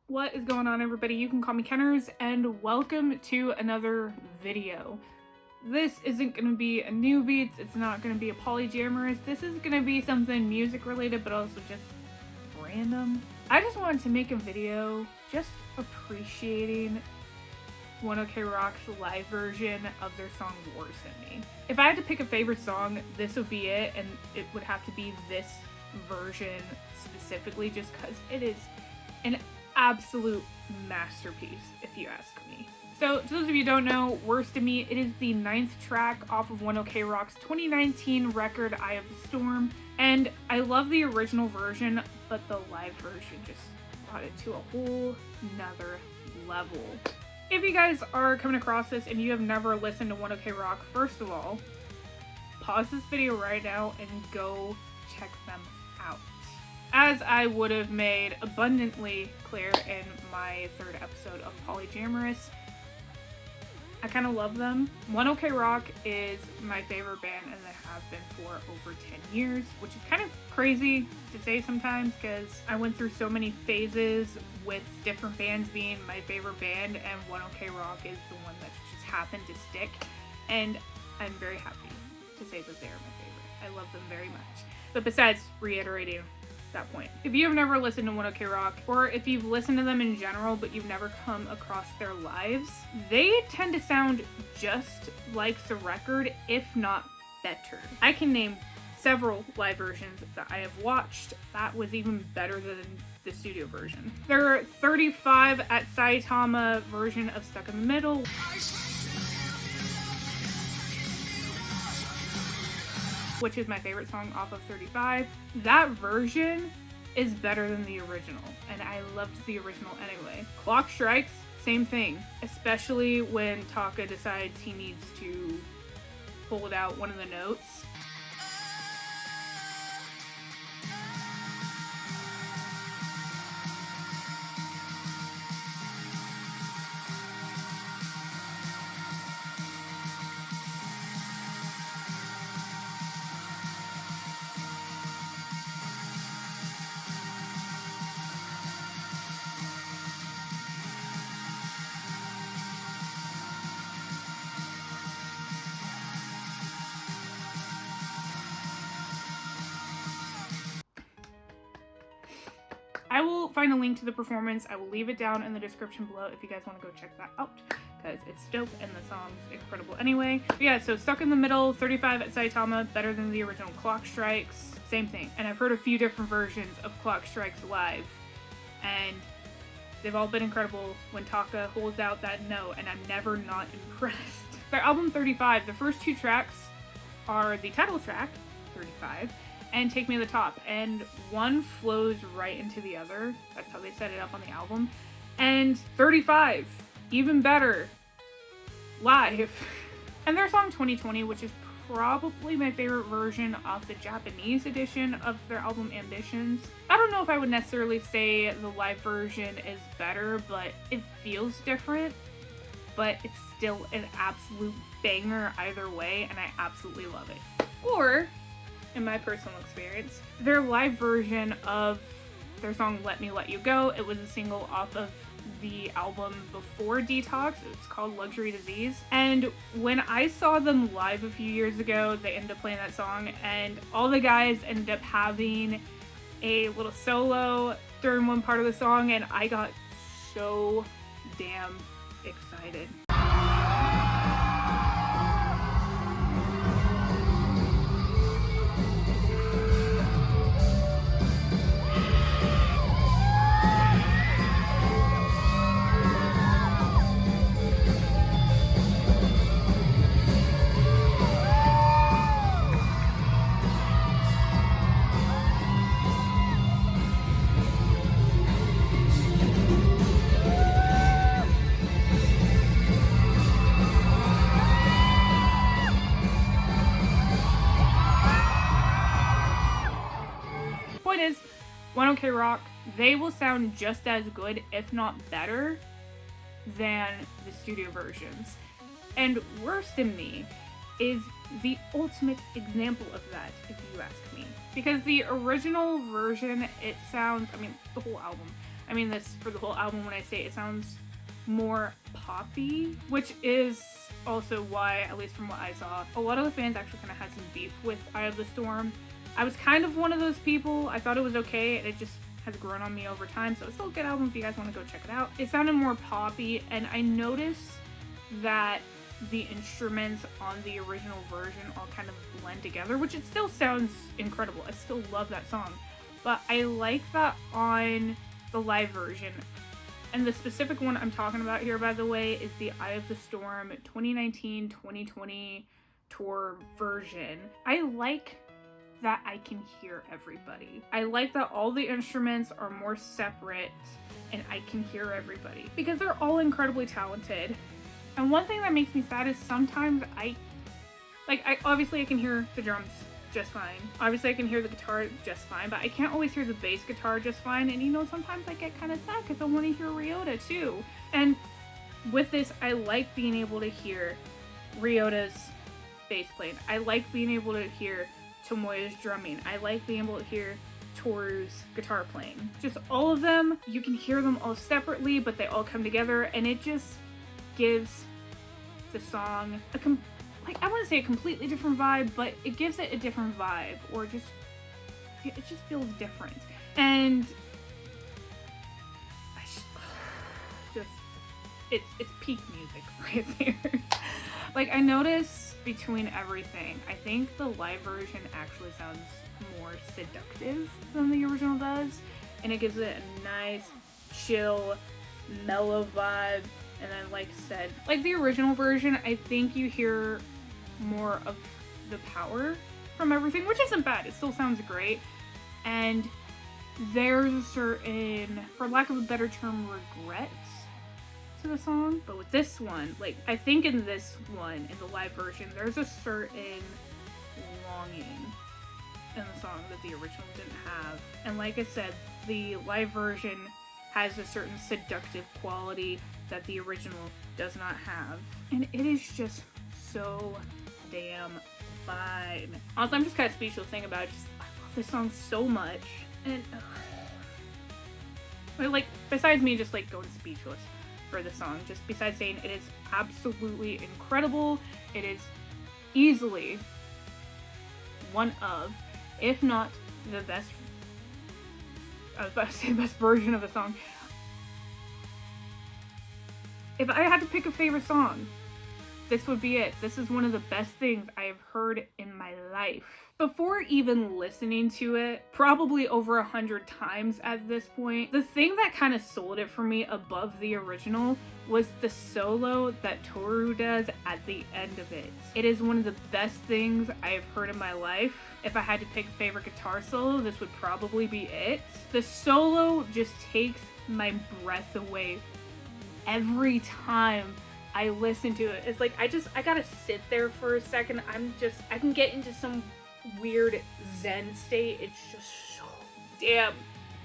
What is going on, everybody? You can call me Kennerz, and welcome to another video. This isn't going to be a new beats, it's not going to be a polygammerous, this is going to be something music related but also just random. I just wanted to make a video just appreciating One OK Rock's live version of their song Worse Than Me. If I had to pick a favorite song, this would be it, and it would have to be this version specifically just because it is an absolute masterpiece, if you ask me. So, to those of you who don't know, Worse to Me, it is the 9th track off of One OK Rock's 2019 record, Eye of the Storm, and I love the original version, but the live version just brought it to a whole nother level. If you guys are coming across this and you have never listened to One OK Rock, first of all, pause this video right now and go check them out. As I would have made abundantly clear in my 3rd episode of Polygammerous, I kind of love them. One OK Rock is my favorite band, and they have been for over 10 years, which is kind of crazy to say sometimes because I went through so many phases with different bands being my favorite band, and One OK Rock is the one that just happened to stick, and I'm very happy to say that they are my favorite. I love them very much. But besides reiterating that point, if you have never listened to One OK Rock, or if you've listened to them in general but you've never come across their lives, they tend to sound just like the record, if not better. I can name several live versions that I have watched that was even better than the studio version. Their 35 at Saitama version of Stuck in the Middle, which is my favorite song off of 35. That version is better than the original, and I loved the original anyway. Clock Strikes, same thing, especially when Taka decides he needs to hold out one of the notes. I will find a link to the performance. I will leave it down in the description below if you guys want to go check that out, because it's dope and the song's incredible anyway. But yeah, so Stuck in the Middle, 35 at Saitama, better than the original Clock Strikes, same thing. And I've heard a few different versions of Clock Strikes live, and they've all been incredible when Taka holds out that note, and I'm never not impressed. Their album 35, the first 2 tracks are the title track, 35, and Take Me to the Top, and one flows right into the other. That's how they set it up on the album. And 35, even better, live. And their song 2020, which is probably my favorite version of the Japanese edition of their album Ambitions. I don't know if I would necessarily say the live version is better, but it feels different, but it's still an absolute banger either way, and I absolutely love it. Or, in my personal experience, their live version of their song Let Me Let You Go, it was a single off of the album before Detox. It's called Luxury Disease. And when I saw them live a few years ago, they ended up playing that song, and all the guys ended up having a little solo during one part of the song, and I got so damn excited. Point is, One OK Rock, they will sound just as good, if not better, than the studio versions. And Worse Than Me is the ultimate example of that, if you ask me. Because the original version, it sounds, I mean, the whole album, I mean this for the whole album when I say it sounds more poppy, which is also why, at least from what I saw, a lot of the fans actually kind of had some beef with Eye of the Storm. I was kind of one of those people. I thought it was okay, and it just has grown on me over time, so it's still a good album if you guys want to go check it out. It sounded more poppy, and I noticed that the instruments on the original version all kind of blend together, which it still sounds incredible. I still love that song, but I like that on the live version. And the specific one I'm talking about here, by the way, is the Eye of the Storm 2019-2020 tour version. I like that I can hear everybody. I like that all the instruments are more separate and I can hear everybody because they're all incredibly talented. And one thing that makes me sad is sometimes I obviously I can hear the drums just fine. Obviously I can hear the guitar just fine, but I can't always hear the bass guitar just fine. And you know, sometimes I get kind of sad because I want to hear Ryota too. And with this, I like being able to hear Ryota's bass playing. I like being able to hear Tomoya's drumming. I like being able to hear Toru's guitar playing. Just all of them, you can hear them all separately, but they all come together, and it just gives the song I want to say a completely different vibe, but it gives it a different vibe, or it just feels different. And it's peak music right there. Like, I notice between everything, I think the live version actually sounds more seductive than the original does, and it gives it a nice, chill, mellow vibe. And then, like I said, like the original version, I think you hear more of the power from everything, which isn't bad. It still sounds great. And there's a certain, for lack of a better term, regret to the song. But with this one, like, I think in this one, in the live version, there's a certain longing in the song that the original didn't have. And like I said, the live version has a certain seductive quality that the original does not have. And it is just so damn fine. Also, I'm just kind of speechless thinking about it. I love this song so much. And like, besides me just like going speechless for the song, just besides saying it is absolutely incredible, it is easily one of, if not the best, I was about to say the best version of a song. If I had to pick a favorite song, this would be it. This is one of the best things I have heard in my life. Before even listening to it, probably over 100 times at this point, the thing that kind of sold it for me above the original was the solo that Toru does at the end of it. It is one of the best things I have heard in my life. If I had to pick a favorite guitar solo, this would probably be it. The solo just takes my breath away every time I listen to it. It's like, I gotta sit there for a second. I can get into some weird zen state. It's just so damn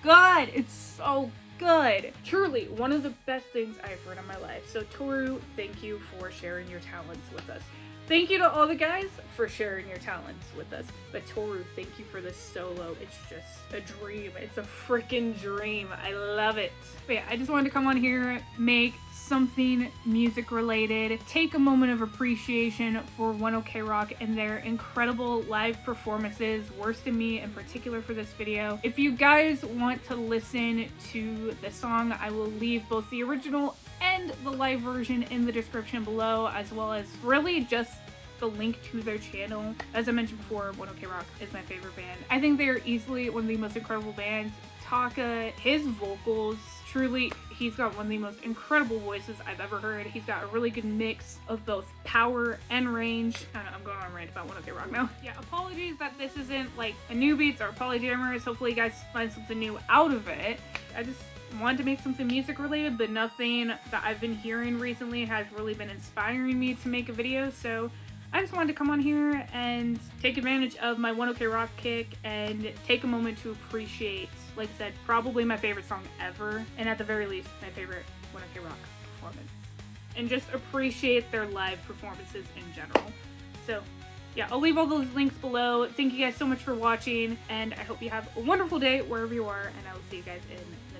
good. It's so good. Truly one of the best things I've heard in my life. So Toru, thank you for sharing your talents with us. Thank you to all the guys for sharing your talents with us. But Toru, thank you for this solo. It's just a dream. It's a freaking dream. I love it. But yeah, I just wanted to come on here, make something music related, take a moment of appreciation for One OK Rock and their incredible live performances, Worse Than Me in particular for this video. If you guys want to listen to the song, I will leave both the original and the live version in the description below, as well as really just the link to their channel. As I mentioned before, One OK Rock is my favorite band. I think they are easily one of the most incredible bands. Taka, his vocals, truly, he's got one of the most incredible voices I've ever heard. He's got a really good mix of both power and range. I don't know, I'm going on a rant about One OK Rock now. Yeah, apologies that this isn't like a new beats or Polyjammers. Hopefully you guys find something new out of it. I just wanted to make something music related, but nothing that I've been hearing recently has really been inspiring me to make a video, so I just wanted to come on here and take advantage of my One OK Rock kick and take a moment to appreciate, like I said, probably my favorite song ever, and at the very least, my favorite One OK Rock performance. And just appreciate their live performances in general. So yeah, I'll leave all those links below. Thank you guys so much for watching, and I hope you have a wonderful day wherever you are, and I will see you guys in the